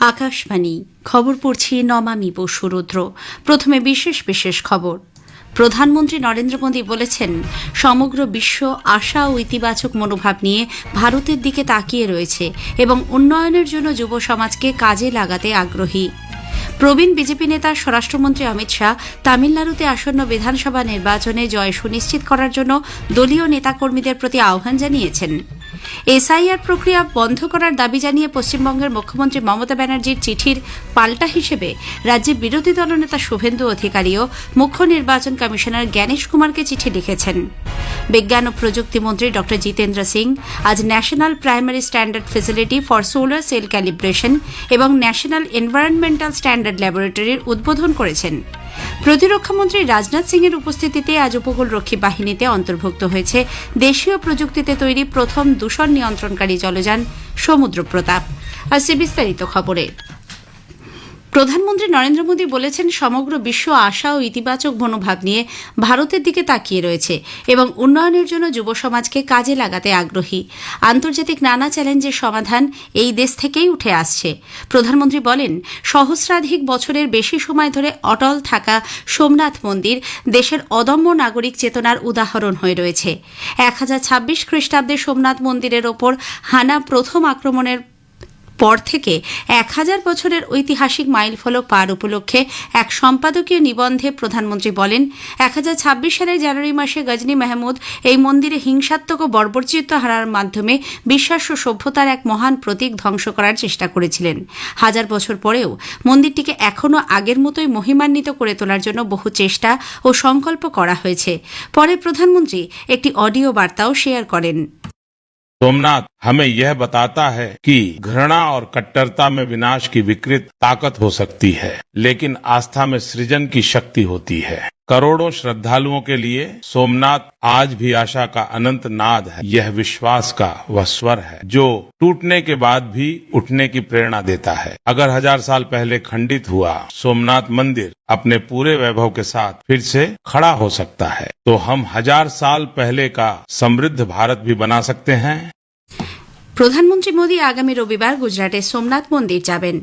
আকাশবাণী খবর পড়ছি নমামি বসুরুদ্র। প্রথমে বিশেষ বিশেষ খবর। প্রধানমন্ত্রী নরেন্দ্র মোদী বলেছেন, সমগ্র বিশ্ব আশা ও ইতিবাচক মনোভাব নিয়ে ভারতের দিকে তাকিয়ে রয়েছে এবং উন্নয়নের জন্য যুব সমাজকে কাজে লাগাতে আগ্রহী। প্রবীণ বিজেপি নেতা স্বরাষ্ট্রমন্ত্রী অমিত শাহ তামিলনাড়ুতে আসন্ন বিধানসভা নির্বাচনে জয় সুনিশ্চিত করার জন্য দলীয় নেতাকর্মীদের প্রতি আহ্বান জানিয়েছেন। এসআইআর প্রক্রিয়া বন্ধ করার দাবি জানিয়ে পশ্চিমবঙ্গের মুখ্যমন্ত্রী মমতা ব্যানার্জির চিঠির পাল্টা হিসেবে রাজ্যের বিরোধী দলনেতা শুভেন্দু অধিকারীও মুখ্য নির্বাচন কমিশনার জ্ঞানেশ কুমারকে চিঠি লিখেছেন। বিজ্ঞান ও প্রযুক্তি মন্ত্রী ড জিতেন্দ্র সিং আজ national primary standard facility for solar cell calibration এবং ন্যাশনাল এনভায়রনমেন্টাল স্ট্যান্ডার্ড ল্যাবরেটরির উদ্বোধন করেছেন। প্রতিরক্ষামন্ত্রী রাজনাথ সিং এর উপস্থিতিতে আজ উপকূলরক্ষী বাহিনীতে অন্তর্ভুক্ত হয়েছে দেশীয় প্রযুক্তিতে তৈরি প্রথম দূষণ নিয়ন্ত্রণকারী জলযান সমুদ্র প্রতাপ। আর সে বিস্তারিত খবরে প্রধানমন্ত্রী নরেন্দ্র মোদী বলেছেন, সমগ্র বিশ্ব আশা ও ইতিবাচক মনোভাব নিয়ে ভারতের দিকে তাকিয়ে রয়েছে এবং উন্নয়নের জন্য যুব সমাজকে কাজে লাগাতে আগ্রহী। আন্তর্জাতিক নানা চ্যালেঞ্জের সমাধান এই দেশ থেকেই উঠে আসছে। প্রধানমন্ত্রী বলেন, সহস্রাধিক বছরের বেশি সময় ধরে অটল থাকা সোমনাথ মন্দির দেশের অদম্য নাগরিক চেতনার উদাহরণ হয়ে রয়েছে। 1026 খ্রিস্টাব্দে সোমনাথ মন্দিরের ওপর হানা প্রথম আক্রমণের পর থেকে 1000 বছরের ঐতিহাসিক মাইলফলক পার উপলক্ষে এক সম্পাদকীয় নিবন্ধে প্রধানমন্ত্রী বলেন, 1026 সালের জানুয়ারি মাসে গজনী মাহমুদ এই মন্দিরে হিংসাত্মক ও বর্বরচিত্ত হারার মাধ্যমে বিশ্বাস ও সভ্যতার এক মহান প্রতীক ধ্বংস করার চেষ্টা করেছিলেন। 1000 বছর পরেও মন্দিরটিকে এখনও আগের মতোই মহিমান্বিত করে তোলার জন্য বহু চেষ্টা ও সংকল্প করা হয়েছে। পরে প্রধানমন্ত্রী একটি অডিও বার্তাও শেয়ার করেন। सोमनाथ हमें यह बताता है कि घृणा और कट्टरता में विनाश की विकृत ताकत हो सकती है, लेकिन आस्था में सृजन की शक्ति होती है। करोड़ों श्रद्धालुओं के लिए सोमनाथ आज भी आशा का अनंत नाद है। यह विश्वास का वह स्वर है जो टूटने के बाद भी उठने की प्रेरणा देता है। अगर 1000 साल पहले खंडित हुआ सोमनाथ मंदिर अपने पूरे वैभव के साथ फिर से खड़ा हो सकता है, तो हम 1000 साल पहले का समृद्ध भारत भी बना सकते हैं। প্রধানমন্ত্রী মোদী আগামী রবিবার গুজরাটের সোমনাথ মন্দির যাবেন।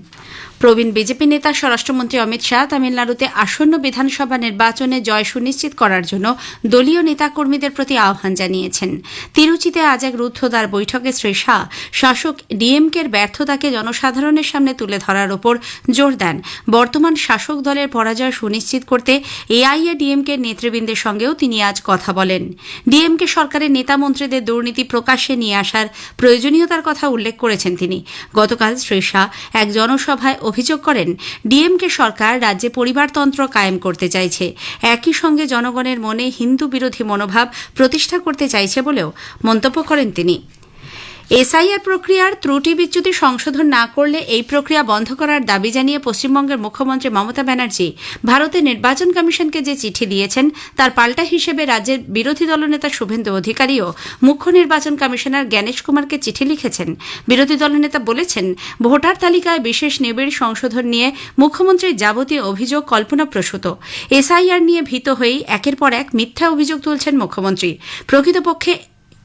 প্রবীণ বিজেপি নেতা স্বরাষ্ট্রমন্ত্রী অমিত শাহ তামিলনাড়ুতে আসন্ন বিধানসভা নির্বাচনে জয় সুনিশ্চিত করার জন্য দলীয় নেতাকর্মীদের প্রতি আহ্বান জানিয়েছেন। তিরুচিতে আজ এক রুদ্ধদ্বার বৈঠকে শ্রী শাহ শাসক ডিএমকের ব্যর্থতাকে জনসাধারণের সামনে তুলে ধরার ওপর জোর দেন। বর্তমান শাসক দলের পরাজয় সুনিশ্চিত করতে এআইএডিএমকে নেতৃবৃন্দের সঙ্গেও তিনি আজ কথা বলেন। ডিএমকে সরকারের নেতা মন্ত্রীদের দুর্নীতি প্রকাশ্যে নিয়ে আসার প্রয়োজনীয়তার কথা উল্লেখ করেছেন তিনি। গতকাল শ্রী শাহ এক জনসভায় অভিযোগ করেন, ডিএমকে সরকার রাজ্যে পরিবারতন্ত্র কায়েম করতে চাইছে, একই সঙ্গে জনগণের মনে হিন্দু বিরোধী মনোভাব প্রতিষ্ঠা করতে চাইছে বলেও মন্তব্য করেন তিনি। এসআইআর প্রক্রিয়ার ত্রুটি বিচ্যুতি সংশোধন না করলে এই প্রক্রিয়া বন্ধ করার দাবি জানিয়ে পশ্চিমবঙ্গের মুখ্যমন্ত্রী মমতা ব্যানার্জি ভারতের নির্বাচন কমিশনকে যে চিঠি দিয়েছেন তার পাল্টা হিসেবে রাজ্যের বিরোধী দলনেতা শুভেন্দু অধিকারীও মুখ্য নির্বাচন কমিশনার জ্ঞানেশ কুমারকে চিঠি লিখেছেন। বিরোধী দলনেতা বলেছেন, ভোটার তালিকায় বিশেষ নিবিড় সংশোধন নিয়ে মুখ্যমন্ত্রীর যাবতীয় অভিযোগ কল্পনাপ্রসূত। এসআইআর নিয়ে ভীত হয়েই একের পর এক মিথ্যা অভিযোগ তুলছেন মুখ্যমন্ত্রী। প্রকৃতপক্ষে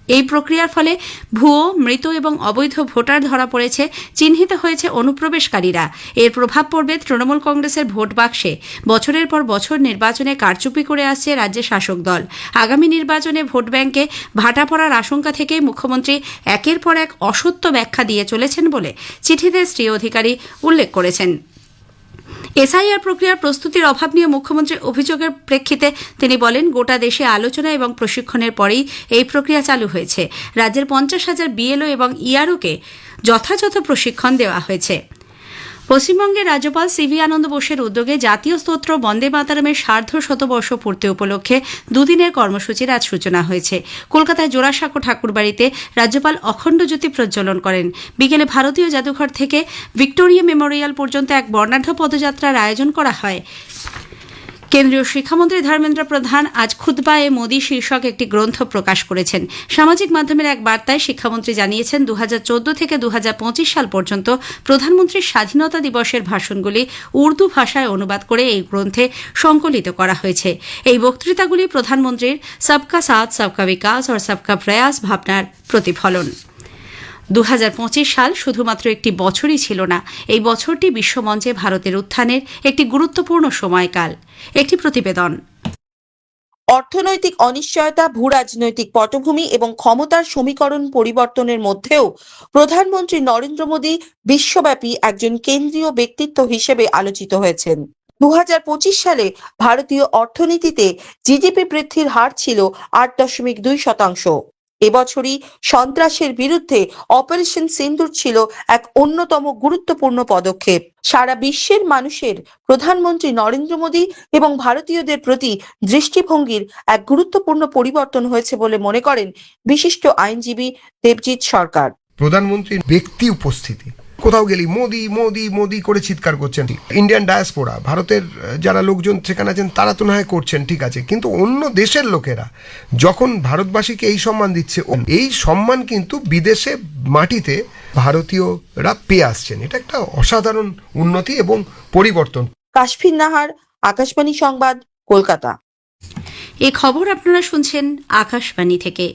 এই প্রক্রিয়ার ফলে ভুয়ো, মৃত এবং অবৈধ ভোটার ধরা পড়েছে, চিহ্নিত হয়েছে অনুপ্রবেশকারীরা। এর প্রভাব পড়বে তৃণমূল কংগ্রেসের ভোট বাক্সে। বছরের পর বছর নির্বাচনে কারচুপি করে আসছে রাজ্যের শাসক দল। আগামী নির্বাচনে ভোট ব্যাংকে ভাটা পড়ার আশঙ্কা থেকে মুখ্যমন্ত্রী একের পর এক অসত্য ব্যাখ্যা দিয়ে চলেছেন বলে চিঠিতে শ্রী অধিকারী উল্লেখ করেছেন। এসআইআর প্রক্রিয়ার প্রস্তুতির অভাব নিয়ে মুখ্যমন্ত্রীর অভিযোগের প্রেক্ষিতে তিনি বলেন, গোটা দেশে আলোচনা এবং প্রশিক্ষণের পরেই এই প্রক্রিয়া চালু হয়েছে। রাজ্যের 50,000 বিএলও এবং ইআরওকে যথাযথ প্রশিক্ষণ দেওয়া হয়েছে। পশ্চিমবঙ্গের রাজ্যপাল সিভি আনন্দ বোসের উদ্যোগে জাতীয় স্তোত্র বন্দে মাতরমের সার্ধ শতবর্ষ পূর্তি উপলক্ষে দুদিনের কর্মসূচির আজ সূচনা হয়েছে। কলকাতায় জোড়াসাঁকো ঠাকুরবাড়িতে রাজ্যপাল অখণ্ড জ্যোতি প্রজ্বলন করেন। বিকেলে ভারতীয় জাদুঘর থেকে ভিক্টোরিয়া মেমোরিয়াল পর্যন্ত এক বর্ণাঢ্য পদযাত্রার আয়োজন করা হয়। কেন্দ্রীয় শিক্ষামন্ত্রী ধর্মেন্দ্র প্রধান আজ খুতবা-এ মোদি শীর্ষক একটি গ্রন্থ প্রকাশ করেছেন। সামাজিক মাধ্যমের এক বার্তায় শিক্ষামন্ত্রী জানিয়েছেন, 2014 থেকে 2025 সাল পর্যন্ত প্রধানমন্ত্রীর স্বাধীনতা দিবসের ভাষণগুলি উর্দু ভাষায় অনুবাদ করে এই গ্রন্থে সংকলিত করা হয়েছে। এই বক্তৃতাগুলি প্রধানমন্ত্রীর সবকা সাথ সবকা বিকাশ ও সবকা প্রয়াস ভাবনার প্রতিফলন। 2025 সাল শুধুমাত্র একটি বছরই ছিল না, এই বছরটি বিশ্বমঞ্চে ভারতের উত্থানের একটি গুরুত্বপূর্ণ সময়কাল। একটি প্রতিবেদন। অর্থনৈতিক অনিশ্চয়তা, ভূরাজনৈতিক পটভূমি এবং ক্ষমতার সমীকরণ পরিবর্তনের মধ্যেও প্রধানমন্ত্রী নরেন্দ্র মোদী বিশ্বব্যাপী একজন কেন্দ্রীয় ব্যক্তিত্ব হিসেবে আলোচিত হয়েছেন। 2025 সালে ভারতীয় অর্থনীতিতে জিডিপি বৃদ্ধির হার ছিল 8.2%। এবছরই সন্ত্রাসের বিরুদ্ধে অপারেশন সিন্দুর ছিল এক অন্যতম গুরুত্বপূর্ণ পদক্ষেপ। সারা বিশ্বের মানুষের প্রধানমন্ত্রী নরেন্দ্র মোদী এবং ভারতীয়দের প্রতি দৃষ্টিভঙ্গির এক গুরুত্বপূর্ণ পরিবর্তন হয়েছে বলে মনে করেন বিশিষ্ট আইনজীবী দেবজিৎ সরকার। প্রধানমন্ত্রীর ব্যক্তি উপস্থিতি, কোথাও গেলি মোদি মোদি মোদি করে চিৎকার করছেন। ইন্ডিয়ান ডায়াসপোরা, ভারতের যারা লোকজন সেখানে আছেন তারা তো না হয় করছেন, ঠিক আছে, কিন্তু অন্য দেশের লোকেরা যখন ভারতবাসীকে এই সম্মান দিচ্ছে, এই সম্মান কিন্তু বিদেশে মাটিতে ভারতীয়রা পেয়ে আসছেন। এটা একটা অসাধারণ উন্নতি এবং পরিবর্তন। কাশফির নাহার, আকাশবাণী সংবাদ, কলকাতা। এই খবর আপনারা শুনছেন আকাশবাণী থেকে।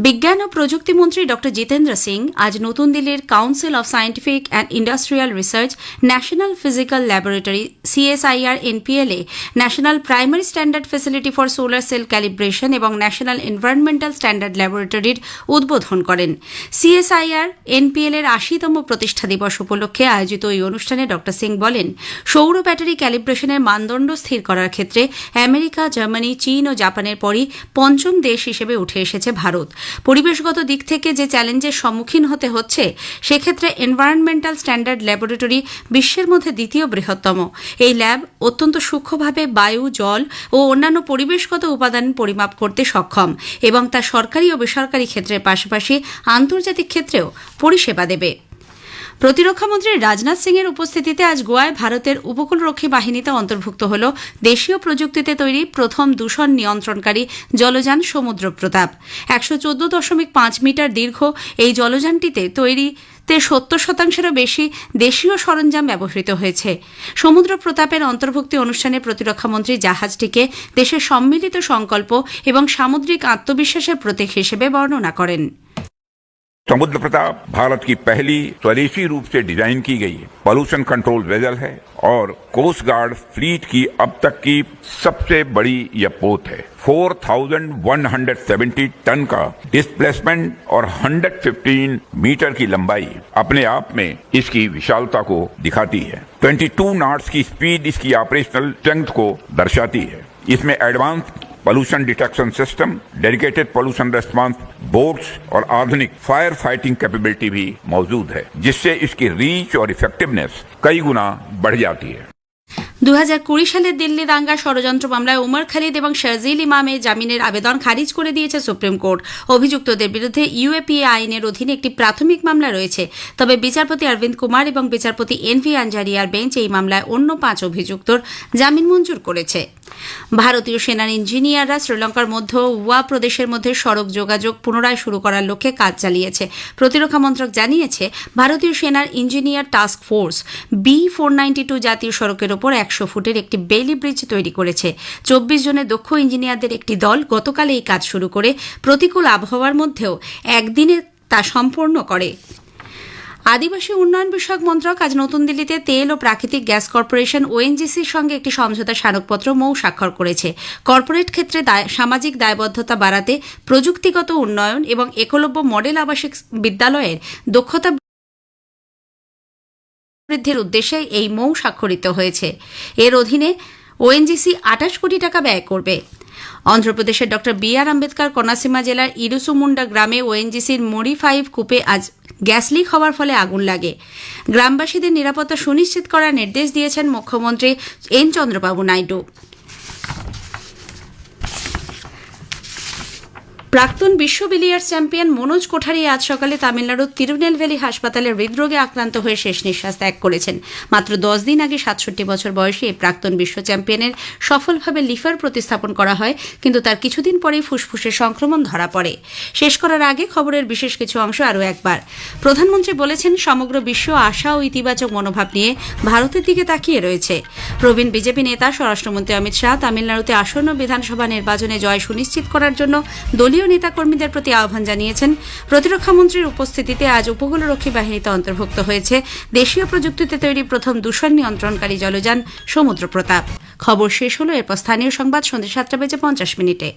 বিজ্ঞান ও প্রযুক্তি মন্ত্রী ড জিতেন্দ্র সিং আজ নতুন দিল্লির council of scientific and industrial research, national physical laboratory CSIR NPL a national primary standard facility for solar cell calibration এবং ন্যাশনাল এনভায়রনমেন্টাল স্ট্যান্ডার্ড ল্যাবরেটরির উদ্বোধন করেন। CSIR NPL এর 80তম প্রতিষ্ঠা দিবস উপলক্ষে আয়োজিত এই অনুষ্ঠানে ড সিং বলেন, সৌর ব্যাটারি ক্যালিব্রেশনের মানদণ্ড স্থির করার ক্ষেত্রে আমেরিকা, জার্মানি, চীন ও জাপানের পরই পঞ্চম দেশ হিসেবে উঠে এসেছে ভারত। পরিবেশগত দিক থেকে যে চ্যালেঞ্জের সম্মুখীন হতে হচ্ছে, সেক্ষেত্রে এনভায়রনমেন্টাল স্ট্যান্ডার্ড ল্যাবরেটরি বিশ্বের মধ্যে দ্বিতীয় বৃহত্তম। এই ল্যাব অত্যন্ত সূক্ষ্মভাবে বায়ু, জল ও অন্যান্য পরিবেশগত উপাদান পরিমাপ করতে সক্ষম এবং তা সরকারি ও বেসরকারি ক্ষেত্রের পাশাপাশি আন্তর্জাতিক ক্ষেত্রেও পরিষেবা দেবে। প্রতিরক্ষামন্ত্রী রাজনাথ সিং এর উপস্থিতিতে আজ গোয়ায় ভারতের উপকূলরক্ষী বাহিনীতে অন্তর্ভুক্ত হল দেশীয় প্রযুক্তিতে তৈরি প্রথম দূষণ নিয়ন্ত্রণকারী জলযান সমুদ্র প্রতাপ। 114.5 মিটার দীর্ঘ এই জলযানটিতে তৈরিতে 70%-এরও বেশি দেশীয় সরঞ্জাম ব্যবহৃত হয়েছে। সমুদ্র প্রতাপের অন্তর্ভুক্তি অনুষ্ঠানে প্রতিরক্ষামন্ত্রী জাহাজটিকে দেশের সম্মিলিত সংকল্প এবং সামুদ্রিক আত্মবিশ্বাসের প্রতীক হিসেবে বর্ণনা করেন। समुद्र प्रताप भारत की पहली स्वदेशी रूप से डिजाइन की गई पॉल्यूशन कंट्रोल वेसल है और कोस्ट गार्ड फ्लीट की अब तक की सबसे बड़ी यह पोत है। 4,170 टन का डिस्प्लेसमेंट और 115 मीटर की लंबाई अपने आप में इसकी विशालता को दिखाती है। 22 नॉट्स की स्पीड इसकी ऑपरेशनल स्ट्रेंथ को दर्शाती है। इसमें advance pollution detection system, dedicated pollution response boats और आधुनिक फायर फाइटिंग कैपेबिलिटी भी मौजूद है, जिससे इसकी रीच और इफेक्टिवनेस कई गुना बढ़ जाती है। 2020 সালের দিল্লি দাঙ্গা ষড়যন্ত্র মামলায় ওমর খালিদ এবং শারজিল ইমামের জামিনের আবেদন খারিজ করে দিয়েছে সুপ্রিম কোর্ট। অভিযুক্তদের বিরুদ্ধে UAPA আইনের অধীনে একটি প্রাথমিক মামলা রয়েছে, তবে বিচারপতি অরবিন্দ কুমার এবং বিচারপতি NV আঞ্জারিয়ার বেঞ্চ এই মামলায় অন্য 5 অভিযুক্তর জামিন মঞ্জুর করেছে। ভারতীয় সেনার ইঞ্জিনিয়াররা শ্রীলঙ্কার মধ্য ওয়া প্রদেশের মধ্যে সড়ক যোগাযোগ পুনরায় শুরু করার লক্ষ্যে কাজ চালিয়েছে। প্রতিরক্ষা মন্ত্রক জানিয়েছে, ভারতীয় সেনার ইঞ্জিনিয়ার টাস্ক ফোর্স B492 জাতীয় সড়কের ওপর 100 ফুটের একটি বেইলি ব্রিজ তৈরি করেছে। 24 জনের দক্ষ ইঞ্জিনিয়ারদের একটি দল গতকাল এই কাজ শুরু করে প্রতিকূল আবহাওয়ার মধ্যেও একদিনে তা সম্পন্ন করে। আদিবাসী উন্নয়ন বিষয়ক মন্ত্রক আজ নতুন দিল্লিতে তেল ও প্রাকৃতিক গ্যাস কর্পোরেশন ONGCর সঙ্গে একটি সমঝোতা স্মারকপত্র স্বাক্ষর করেছে। কর্পোরেট ক্ষেত্রে সামাজিক দায়বদ্ধতা বাড়াতে প্রযুক্তিগত উন্নয়ন এবং একলব্য মডেল আবাসিক বিদ্যালয়ের দক্ষতা বৃদ্ধির উদ্দেশ্যে এই স্বাক্ষরিত হয়েছে। এর অধীনে ONGC 28 কোটি টাকা ব্যয় করবে। অন্ধ্রপ্রদেশের ড BR আম্বেদকর কোনাসীমা জেলার ইরুসুমুন্ডা গ্রামে ONGCর মোরি 5 কূপে আজ গ্যাস লিক হওয়ার ফলে আগুন লাগে। গ্রামবাসীদের নিরাপত্তা সুনিশ্চিত করার নির্দেশ দিয়েছেন মুখ্যমন্ত্রী N চন্দ্রবাবু নাইডু। প্রাক্তন বিশ্ব বিলিয়ার্ডস চ্যাম্পিয়ন মনোজ কোঠারি আজ সকালে তামিলনাড়ুর তিরুনেলভেলি হাসপাতালে হৃদরোগে আক্রান্ত হয়ে শেষ নিঃশ্বাস ত্যাগ করেছেন। মাত্র 10 দিন আগে 67 বছর বয়সী এই প্রাক্তন বিশ্ব চ্যাম্পিয়নের সফলভাবে লিভার প্রতিস্থাপন করা হয়, কিন্তু তার কিছুদিন পরেই ফুসফুসে সংক্রমণ ধরা পড়ে। শেষ করার আগে খবরের বিশেষ কিছু অংশ আরও একবার। প্রধানমন্ত্রী বলেছেন, সমগ্র বিশ্ব আশা ও ইতিবাচক মনোভাব নিয়ে ভারতের দিকে তাকিয়ে রয়েছে। প্রবীণ বিজেপি নেতা স্বরাষ্ট্রমন্ত্রী অমিত শাহ তামিলনাড়ুতে আসন্ন বিধানসভা নির্বাচনে জয় সুনিশ্চিত করার জন্য দলীয় দলীয় নেতাকর্মীদের প্রতি আহ্বান জানিয়েছেন। প্রতিরক্ষা মন্ত্রীর উপস্থিতিতে আজ উপকূলরক্ষী বাহিনীতে অন্তর্ভুক্ত হয়েছে দেশীয় প্রযুক্তিতে তৈরি প্রথম দূষণ নিয়ন্ত্রণকারী জলযান সমুদ্র প্রতাপ। খবর শেষ হলো, এরপর স্থানীয় সংবাদ সন্ধ্যে 7:50 মিনিটে।